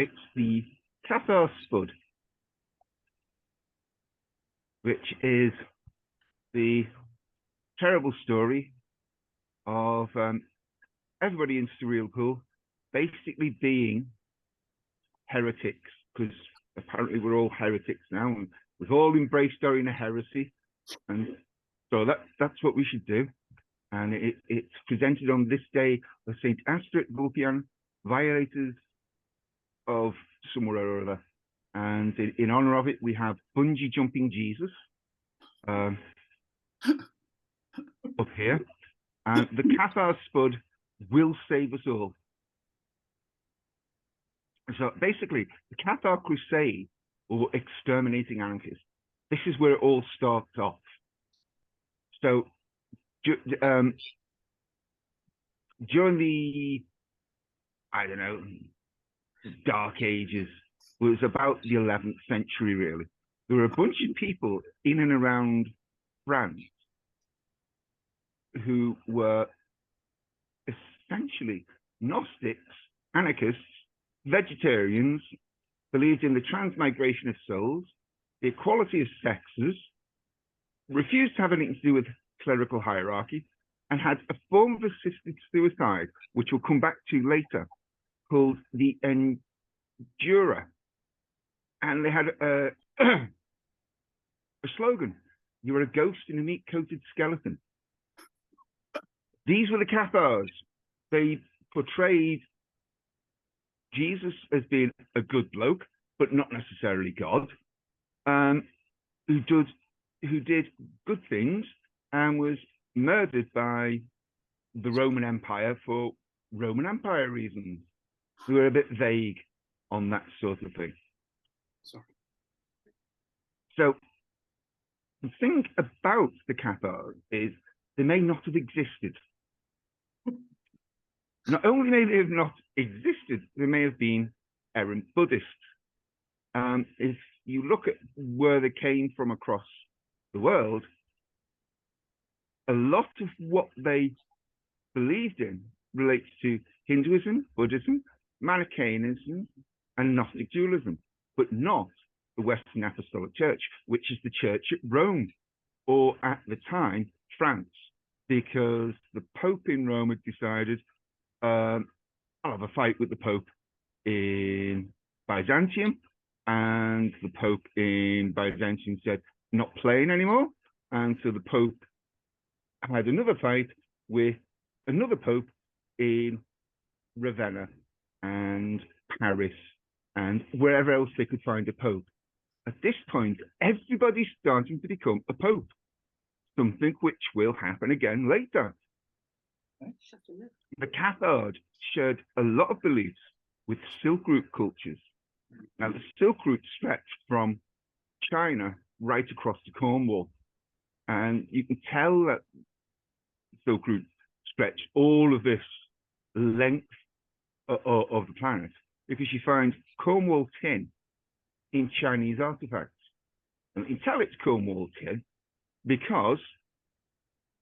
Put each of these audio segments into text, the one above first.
It's the Cathar Spud, which is the terrible story of everybody in Surreal Pool basically being heretics, because apparently we're all heretics now, and we've all embraced our inner heresy, and so that's what we should do. And it's presented on this day of Saint Astrid Vulpian, violators of somewhere or other. And in honor of it, we have bungee jumping Jesus up here. And the Cathar Spud will save us all. So basically, the Cathar Crusade, or exterminating anarchists, this is where it all starts off. So during the, I don't know, Dark Ages, it was about the 11th century, really. There were a bunch of people in and around France who were essentially Gnostics, anarchists, vegetarians, believed in the transmigration of souls, the equality of sexes, refused to have anything to do with clerical hierarchy, and had a form of assisted suicide, which we'll come back to later, called the Endurer. And they had a slogan: "You are a ghost in a meat-coated skeleton." These were the Cathars. They portrayed Jesus as being a good bloke, but not necessarily God, who did good things and was murdered by the Roman Empire for Roman Empire reasons. They were a bit vague on that sort of thing. Sorry. So the thing about the Cathars is they may not have existed. Not only may they have not existed, they may have been errant Buddhists. If you look at where they came from across the world, a lot of what they believed in relates to Hinduism, Buddhism, Manichaeism, and Gnostic dualism, but not the Western Apostolic Church, which is the church at Rome, or at the time, France, because the Pope in Rome had decided, I'll have a fight with the Pope in Byzantium, and the Pope in Byzantium said, not playing anymore, and so the Pope had another fight with another Pope in Ravenna and Paris and wherever else they could find a Pope. At this point, everybody's starting to become a Pope, something which will happen again later. The Cathars shared a lot of beliefs with Silk Route cultures. Now, the Silk Route stretched from China right across to Cornwall, and you can tell that Silk Route stretched all of this length of the planet because you find Cornwall tin in Chinese artifacts. And you can tell it's Cornwall tin because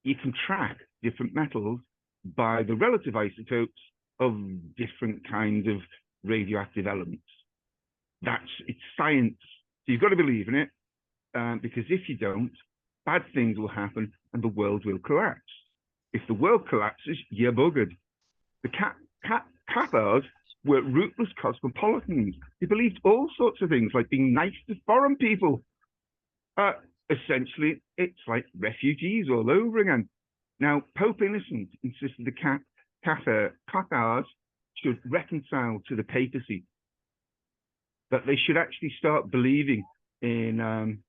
you can track different metals by the relative isotopes of different kinds of radioactive elements. It's science. So you've got to believe in it, because if you don't, bad things will happen and the world will collapse. If the world collapses, you're buggered. The Cathars were rootless cosmopolitans. They believed all sorts of things, like being nice to foreign people. Essentially, it's like refugees all over again. Now, Pope Innocent insisted the Cathars should reconcile to the papacy, that they should actually start believing in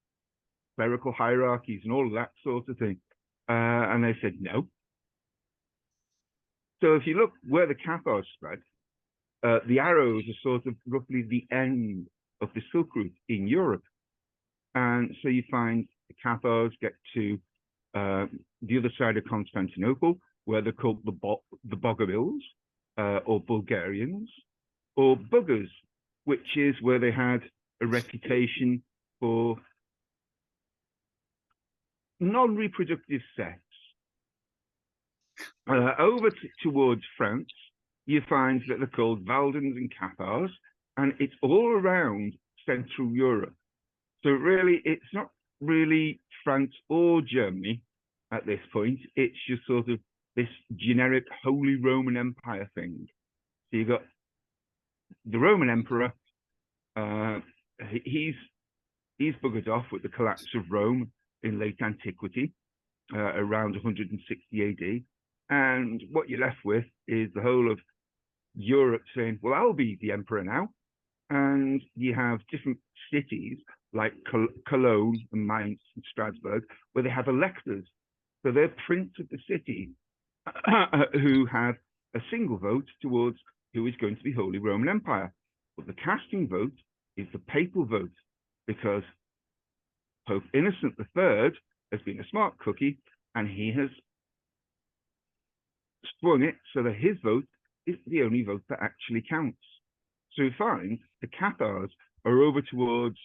clerical hierarchies and all of that sort of thing. And they said no. So if you look where the Cathars spread, the arrows are sort of roughly the end of the Silk Route in Europe. And so you find the Cathars get to the other side of Constantinople, where they're called the Bogomils, or Bulgarians, or Buggers, which is where they had a reputation for non-reproductive sex. Over towards France, you find that they're called Valdens and Cathars, and it's all around Central Europe. So really, it's not really France or Germany at this point. It's just sort of this generic Holy Roman Empire thing. So you've got the Roman Emperor. He's buggered off with the collapse of Rome in late antiquity, around 160 AD. And what you're left with is the whole of Europe saying, well, I'll be the emperor now. And you have different cities like Cologne and Mainz and Strasbourg, where they have electors. So they're prince of the city who have a single vote towards who is going to be Holy Roman Empire. But the casting vote is the papal vote, because Pope Innocent III has been a smart cookie, and he has sprung it so that his vote is the only vote that actually counts. So we find the Cathars are over towards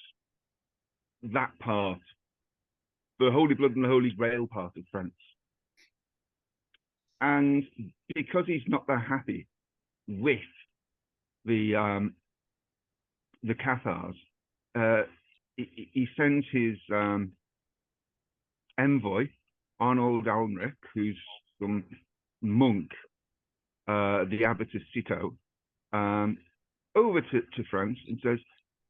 that part, the Holy Blood and the Holy Grail part of France. And because he's not that happy with the Cathars, he sends his envoy, Arnold Almrich, who's some monk, the abbot of Citeaux, over to France and says,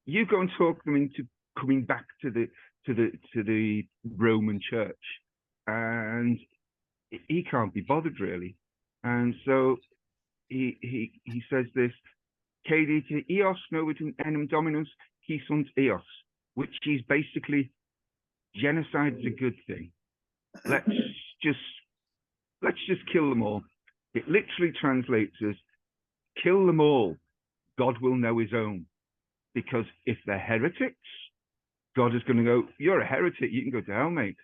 "You go and talk them into coming back to the Roman Church." And he can't be bothered really, and so he says this: "Cadite eos novitum enim dominus qui sunt eos," which is basically, genocide is a good thing. Let's just kill them all. It literally translates as kill them all. God will know his own. Because if they're heretics, God is going to go, you're a heretic, you can go to hell, mate.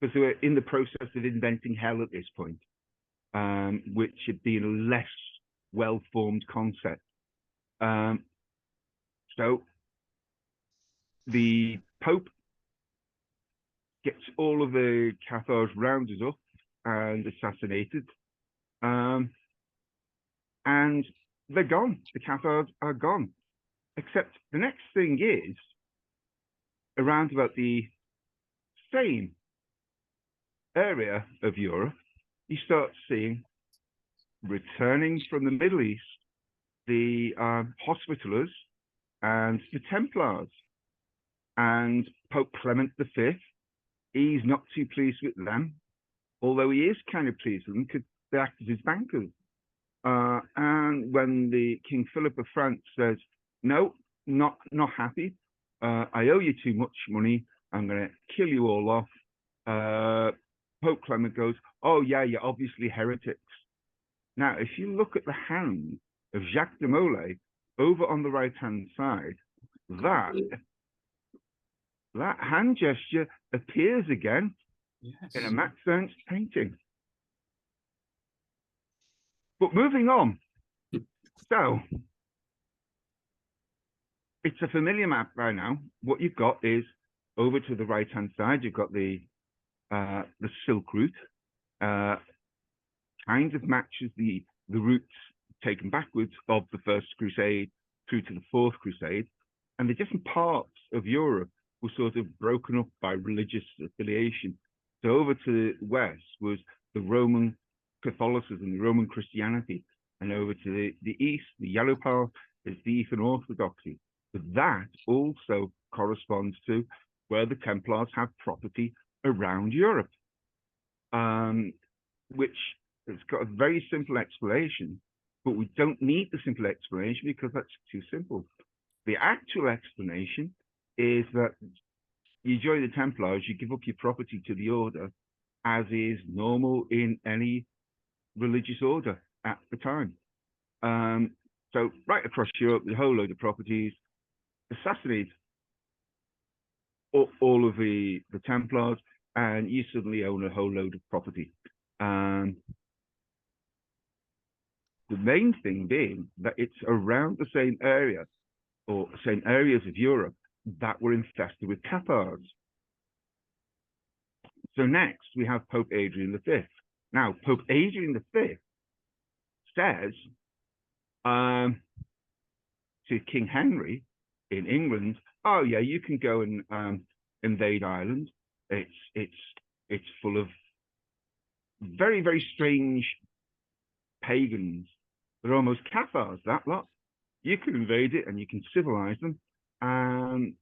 Because they were in the process of inventing hell at this point, which had been a less well-formed concept. So the Pope gets all of the Cathars rounded up and assassinated. And they're gone. The Cathars are gone. Except the next thing is, around about the same area of Europe, you start seeing, returning from the Middle East, the Hospitallers and the Templars. And Pope Clement V, he's not too pleased with them, although he is kind of pleased with them because they act as his bankers. And when the King Philip of France says, no, not happy, I owe you too much money, I'm going to kill you all off, Pope Clement goes, oh yeah, you're obviously heretics. Now, if you look at the hand of Jacques de Molay over on the right-hand side, that hand gesture appears again in a Max Ernst painting. But moving on, so it's a familiar map by now. What you've got is, over to the right-hand side, you've got the Silk Route, kind of matches the routes taken backwards of the First Crusade through to the Fourth Crusade, and the different parts of Europe were sort of broken up by religious affiliation. So over to the west was the Roman Catholicism, the Roman Christianity, and over to the east, the yellow part, is the Eastern Orthodoxy. But that also corresponds to where the Templars have property around Europe, which has got a very simple explanation, but we don't need the simple explanation because that's too simple. The actual explanation is that you join the Templars, you give up your property to the order, as is normal in any religious order at the time. So right across Europe, the whole load of properties, assassinate all of the Templars, and you suddenly own a whole load of property. The main thing being that it's around the same area, or same areas of Europe, that were infested with Cathars. So next, we have Pope Adrian V. Now, Pope Adrian V says to King Henry in England, oh yeah, you can go and invade Ireland. It's full of very, very strange pagans. They're almost Cathars, that lot. You can invade it and you can civilize them, and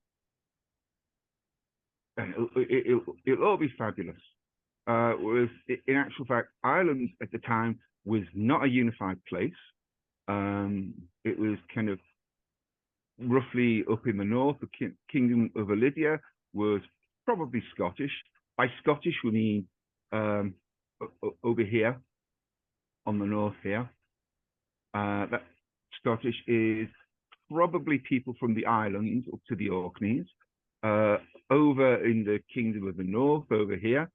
it'll all be fabulous. Whereas in actual fact, Ireland at the time was not a unified place. It was kind of roughly up in the north. The Kingdom of Lydia was probably Scottish. By Scottish, we mean over here on the north here. That Scottish is probably people from the islands up to the Orkneys. Over in the Kingdom of the North, over here,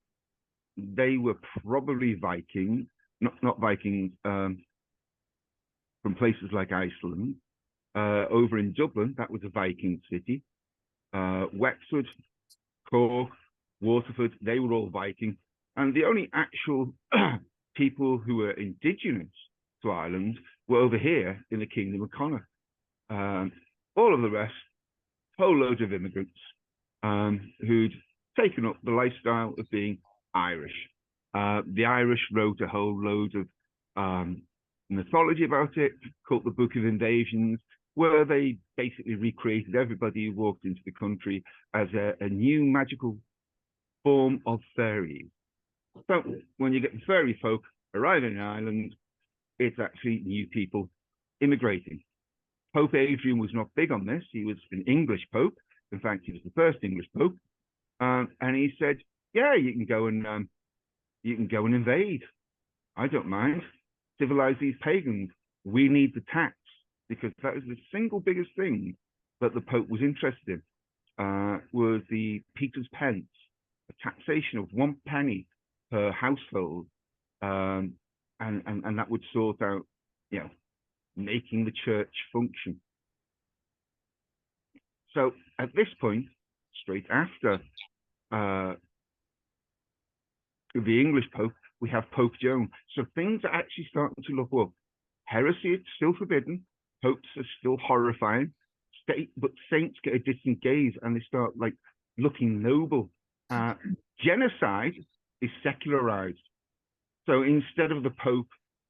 they were probably Vikings, not Vikings from places like Iceland. Over in Dublin, that was a Viking city. Wexford, Cork, Waterford, they were all Viking. And the only actual people who were indigenous to Ireland were over here in the Kingdom of Connacht. All of the rest, whole loads of immigrants who'd taken up the lifestyle of being Irish. The Irish wrote a whole load of mythology about it, called the Book of Invasions, where they basically recreated everybody who walked into the country as a new magical form of fairies. So when you get the fairy folk arriving in Ireland, it's actually new people immigrating. Pope Adrian was not big on this. He was an English pope. In fact, he was the first English pope. And he said, yeah, you can go and invade. I don't mind. Civilize these pagans. We need the tax, because that was the single biggest thing that the Pope was interested in, was the Peter's pence, a taxation of 1 penny per household, and that would sort out, making the church function. So at this point, straight after the English Pope, we have Pope Joan. So things are actually starting to look up. Heresy is still forbidden. Popes are still horrifying. But saints get a distant gaze and they start looking noble. Genocide is secularized. So instead of the Pope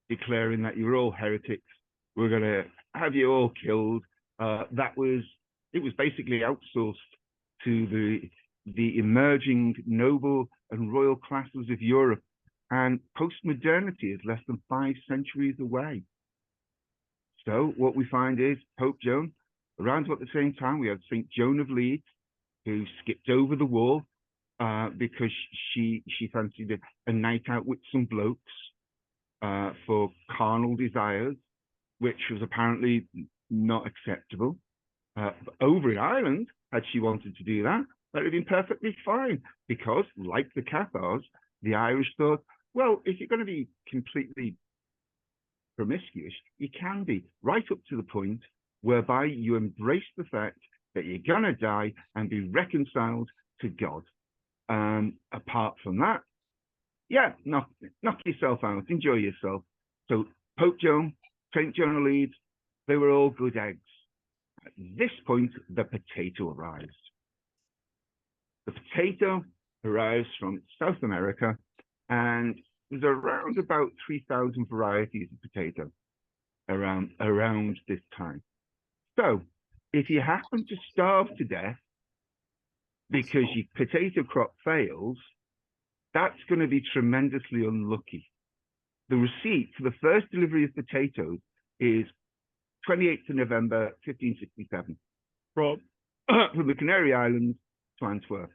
declaring that you're all heretics, we're going to have you all killed, it was basically outsourced to the emerging noble and royal classes of Europe. And post-modernity is less than 5 centuries away. So what we find is Pope Joan, around about the same time, we had St. Joan of Leeds, who skipped over the wall because she fancied a night out with some blokes for carnal desires, which was apparently not acceptable. Over in Ireland, had she wanted to do that, that would have been perfectly fine, because, like the Cathars, the Irish thought, well, if you're going to be completely promiscuous, you can be, right up to the point whereby you embrace the fact that you're going to die and be reconciled to God. Apart from that, yeah, knock yourself out, enjoy yourself. So Pope Joan, St. John of Leeds, they were all good eggs. At this point, the potato arrives. The potato arrives from South America, and there's around about 3,000 varieties of potato around this time. So if you happen to starve to death because your potato crop fails, that's going to be tremendously unlucky. The receipt for the first delivery of potatoes is 28th of November, 1567, from the Canary Islands to Antwerp,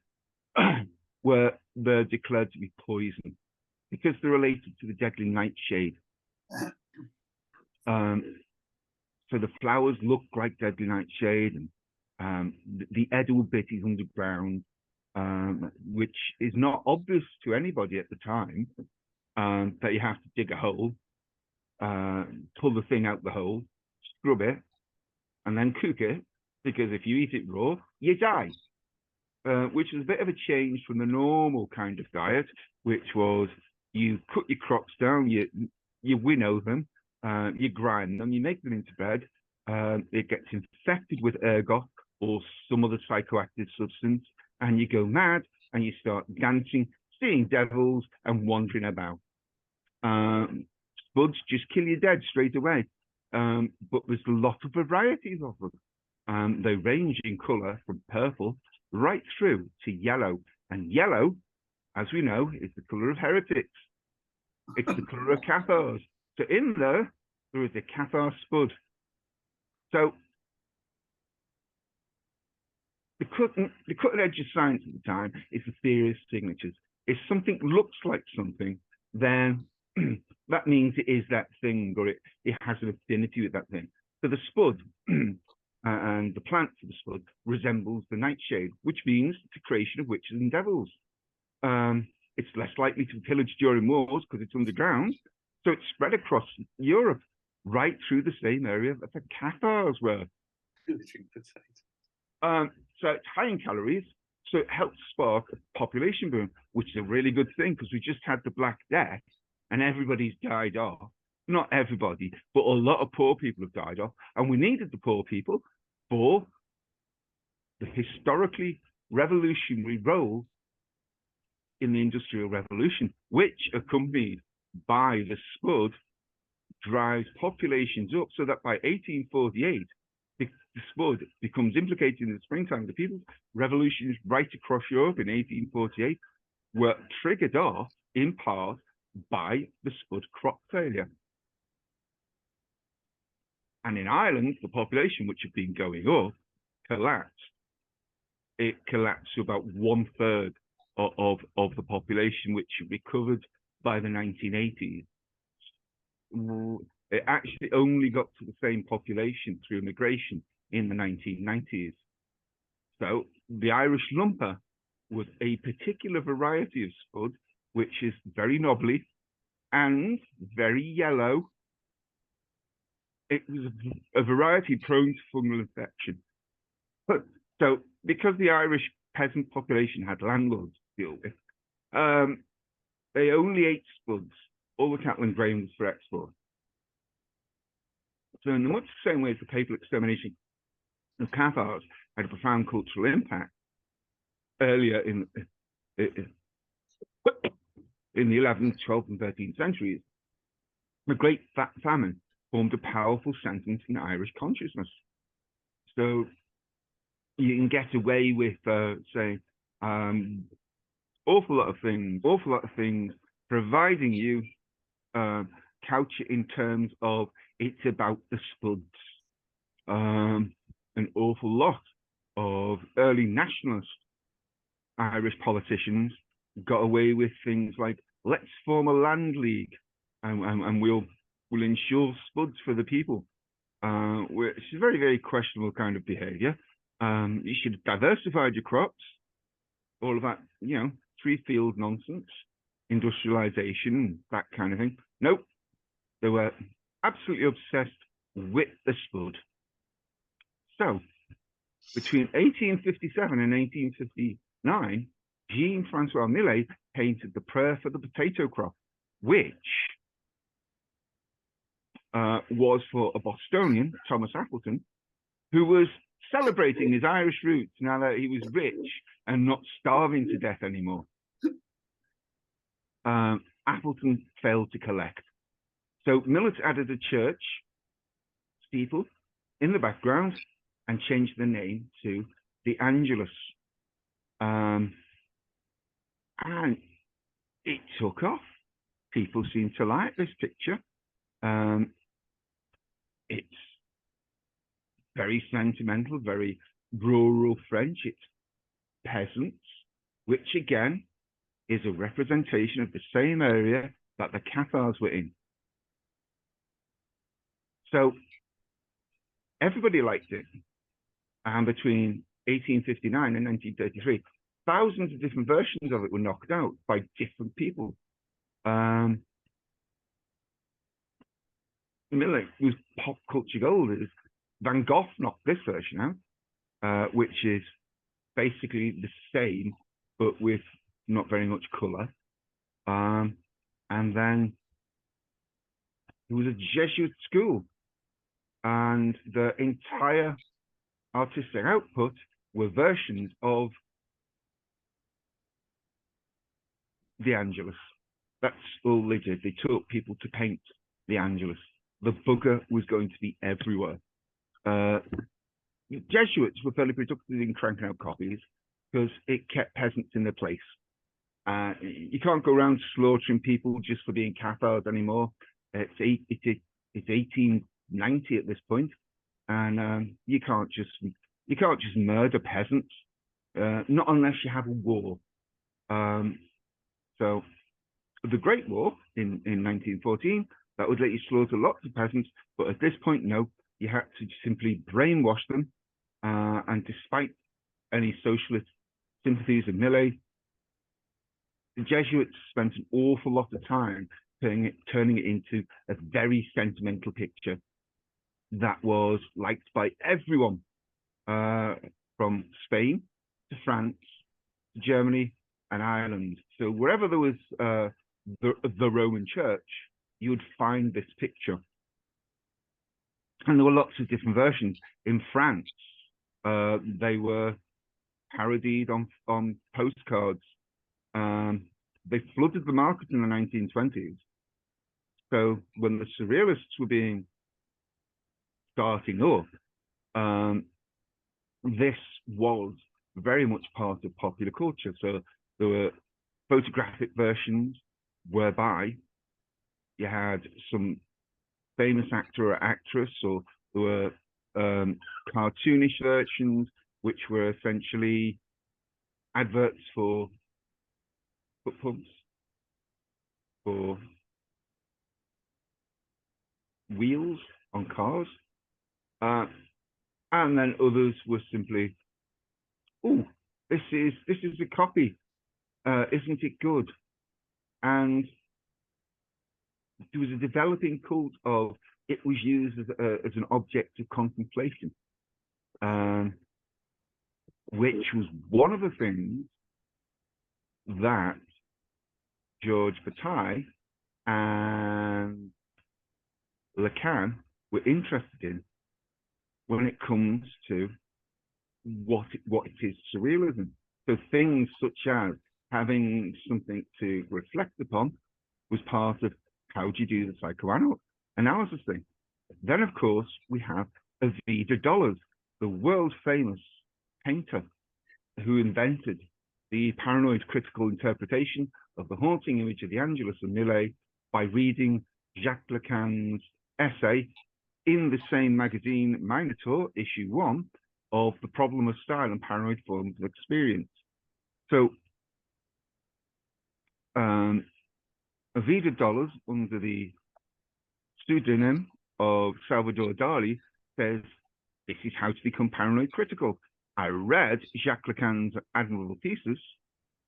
where they're declared to be poison because they're related to the deadly nightshade. So the flowers look like deadly nightshade, and the edible bit is underground, which is not obvious to anybody at the time, that you have to dig a hole, pull the thing out the hole, scrub it, and then cook it, because if you eat it raw, you die. Which is a bit of a change from the normal kind of diet, which was you cut your crops down, you winnow them, you grind them, you make them into bread, it gets infected with ergot or some other psychoactive substance, and you go mad and you start dancing, seeing devils, and wandering about. Spuds just kill you dead straight away. But there's a lot of varieties of them. They range in colour from purple right through to yellow. And yellow, as we know, is the colour of heretics. It's the colour of Cathars. So in there is a Cathar Spud. So the cutting edge of science at the time is the theory of signatures. If something looks like something, then that means it is that thing, or it has an affinity with that thing. So the spud and the plant for the spud resembles the nightshade, which means the creation of witches and devils. It's less likely to pillage during wars because it's underground. So it's spread across Europe, right through the same area that the Cathars were. So it's high in calories, so it helps spark a population boom, which is a really good thing because we just had the Black Death and everybody's died off. Not everybody, but a lot of poor people have died off, and we needed the poor people for the historically revolutionary role in the Industrial Revolution, which, accompanied by the Spud, drives populations up so that by 1848, the Spud becomes implicated in the springtime. The People's Revolutions right across Europe in 1848 were triggered off in part by the Spud crop failure. And in Ireland, the population, which had been going up, collapsed. It collapsed to about 1/3 of the population, which recovered by the 1980s. It actually only got to the same population through immigration in the 1990s. So the Irish lumper was a particular variety of spud, which is very knobbly and very yellow. It was a variety prone to fungal infection. So because the Irish peasant population had landlords to deal with, they only ate spuds. All the cattle and grain was for export. So in much the same way as the papal extermination of Cathars had a profound cultural impact earlier in the 11th, 12th, and 13th centuries, the Great Famine formed a powerful sentence in Irish consciousness. So you can get away with saying awful lot of things, providing you couch it in terms of it's about the spuds. An awful lot of early nationalist Irish politicians got away with things like, let's form a land league and we'll ensure spuds for the people, which is a very, very questionable kind of behavior. You should have diversified your crops, all of that, free field nonsense, industrialization, that kind of thing. Nope. They were absolutely obsessed with the spud. So, between 1857 and 1859, Jean-Francois Millet painted the prayer for the potato crop, which was for a Bostonian, Thomas Appleton, who was celebrating his Irish roots now that he was rich and not starving to death anymore. Appleton failed to collect. So Millet added a church steeple in the background and changed the name to the Angelus. And it took off. People seem to like this picture. It's very sentimental, very rural French. It's peasants, which again is a representation of the same area that the Cathars were in. So everybody liked it. And between 1859 and 1933, thousands of different versions of it were knocked out by different people. Millet was pop culture gold. Van Gogh knocked this version out, which is basically the same, but with not very much color. And then there was a Jesuit school and the entire artistic output were versions of the Angelus. That's all they did. They taught people to paint the Angelus. The bugger was going to be everywhere. Jesuits were fairly productive in cranking out copies because it kept peasants in their place. You can't go around slaughtering people just for being Cathars anymore. It's 1890 at this point, and you can't just murder peasants, not unless you have a war. So the Great War in 1914, that would let you slaughter lots of peasants, but at this point, no, you had to simply brainwash them, and despite any socialist sympathies of Millet, the Jesuits spent an awful lot of time turning it into a very sentimental picture that was liked by everyone, from Spain to France to Germany and Ireland. So wherever there was the Roman Church, you would find this picture. And there were lots of different versions. In France, they were parodied on postcards. They flooded the market in the 1920s. So when the Surrealists were starting up, this was very much part of popular culture. So there were photographic versions whereby you had some famous actor or actress, or there were cartoonish versions, which were essentially adverts for foot pumps, for wheels on cars, and then others were simply, oh, this is a copy, isn't it good? And there was a developing cult of it was used as an object of contemplation, which was one of the things that George Bataille and Lacan were interested in when it comes to what it is surrealism. So things such as having something to reflect upon was part of how do you do the psychoanalysis thing. Then, of course, we have Vida Dollars, the world famous painter who invented the paranoid critical interpretation of the haunting image of the Angelus and Millet by reading Jacques Lacan's essay in the same magazine, Minotaur, issue 1, of The Problem of Style and Paranoid Forms of Experience. So, Vida Dollars, under the pseudonym of Salvador Dali, says, this is how to become paranoid critical. I read Jacques Lacan's admirable thesis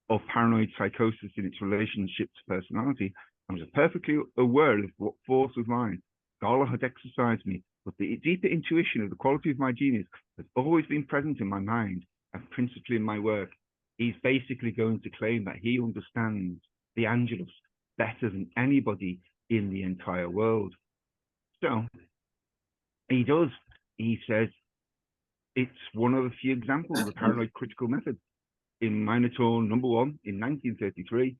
of paranoid psychosis in its relationship to personality. I was perfectly aware of what force was mine. Gala had exercised me, but the deeper intuition of the quality of my genius has always been present in my mind and principally in my work. He's basically going to claim that he understands the Angelus better than anybody in the entire world. So he does. He says it's one of the few examples of the paranoid critical method. In Minotaur #1 in 1933,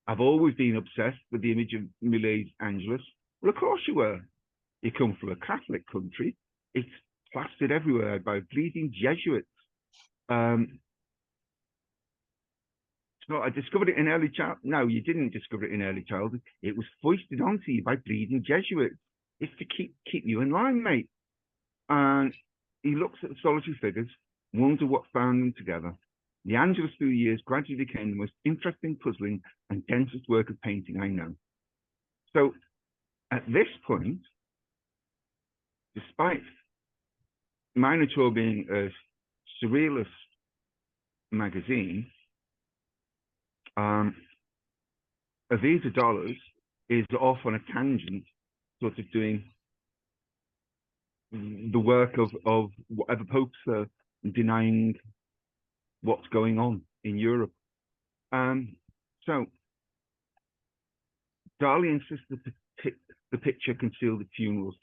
I've always been obsessed with the image of Millet's Angelus. Well, of course you were. You come from a Catholic country. It's plastered everywhere by bleeding Jesuits. So I discovered it in early childhood. No, you didn't discover it in early childhood. It was foisted onto you by bleeding Jesuits. It's to keep you in line, mate. And he looks at the solitary figures, wonder what bound them together. The Angelus through the years gradually became the most interesting, puzzling, and densest work of painting I know. So at this point, despite Minotaur being a surrealist magazine, Vida Dollars is off on a tangent, sort of doing the work of whatever popes are denying what's going on in Europe. So Darley insists that the picture concealed the funeral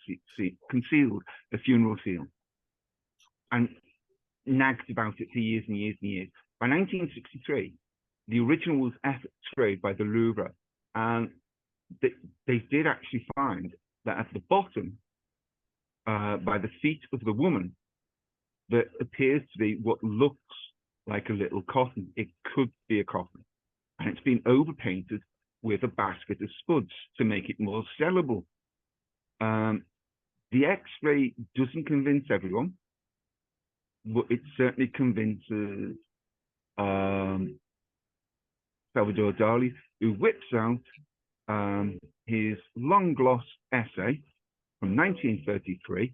seal, and nagged about it for years and years and years. By 1963, the original was x-rayed by the Louvre, and they did actually find that at the bottom, by the feet of the woman, there appears to be what looks like a little coffin. It could be a coffin, and it's been overpainted with a basket of spuds to make it more sellable. The X-ray doesn't convince everyone, but it certainly convinces Salvador Dali, who whips out his long-gloss essay from 1933,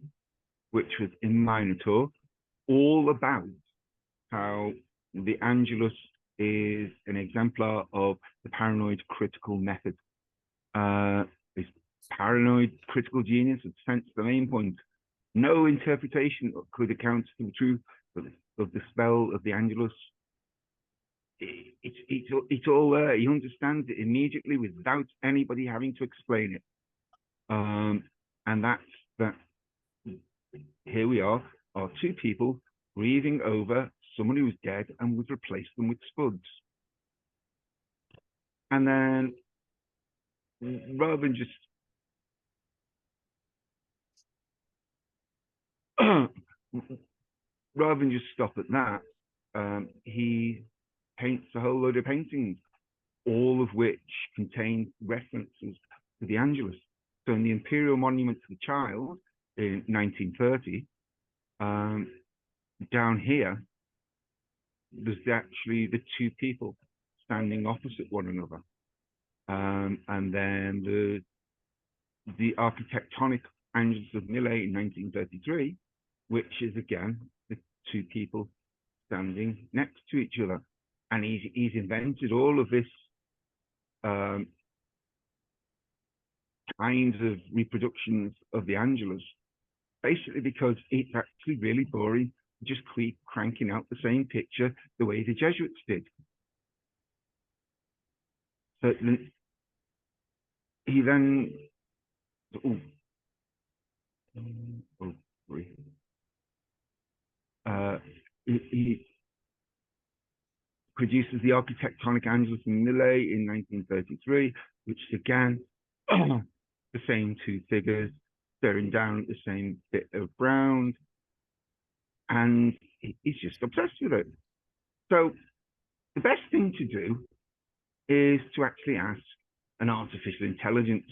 which was in Minotaur, all about how the Angelus is an exemplar of the paranoid critical method. This paranoid critical genius had sensed the main point. No interpretation could account for the truth of the spell of the Angelus. It's all there. He understands it immediately without anybody having to explain it. And that's that. Here we are two people grieving over someone who was dead, and we've replaced them with spuds. And then, rather than just stop at that, he paints a whole load of paintings, all of which contain references to the Angelus. So in the Imperial Monument to the Child in 1930, down here, there's actually the two people standing opposite one another. And then the architectonic Angelus of Millet in 1933, which is again the two people standing next to each other. And he's invented all of this kinds of reproductions of the Angelus, basically because it's actually really boring to just keep cranking out the same picture the way the Jesuits did. So he then he produces the architectonic Angelus in Millet in 1933, which is again the same two figures staring down at the same bit of ground, and he's just obsessed with it. So the best thing to do is to actually ask an artificial intelligence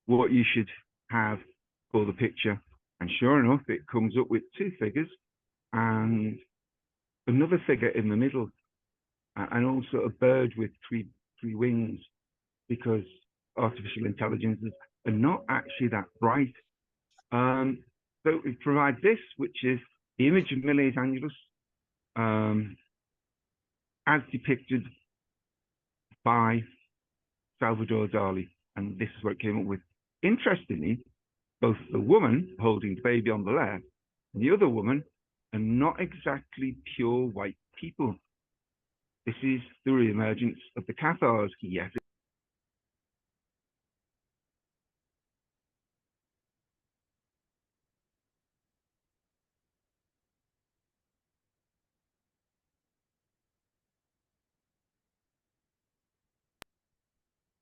what you should have for the picture, and sure enough, it comes up with two figures and another figure in the middle, and also a bird with three wings, because artificial intelligences are not actually that bright. So we provide this, which is the image of Millet's Angelus, as depicted by Salvador Dali, and this is what it came up with. Interestingly, both the woman holding the baby on the left and the other woman are not exactly pure white people. This is the re-emergence of the Cathars. Yes.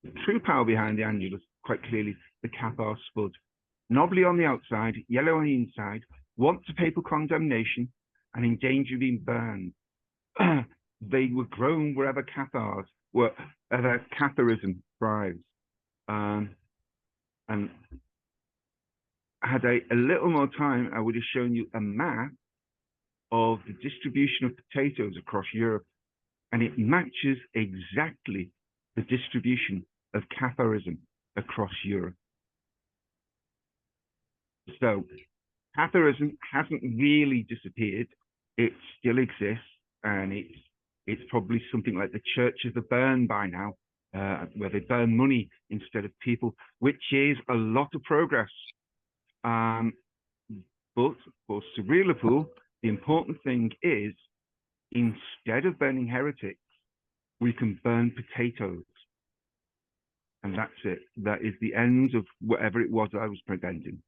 The true power behind the Angelus, quite clearly, the Cathar Spud. Knobbly on the outside, yellow on the inside, want to papal condemnation, and in danger of being burned. They were grown wherever Cathars were, Catharism thrives. And had a little more time, I would have shown you a map of the distribution of potatoes across Europe, and it matches exactly the distribution of Catharism across Europe. So Catharism hasn't really disappeared. It still exists, and it's probably something like the churches of Bern by now, where they burn money instead of people, which is a lot of progress. But for Sir Liverpool, the important thing is, instead of burning heretics, we can burn potatoes. And that's it. That is the end of whatever it was I was presenting.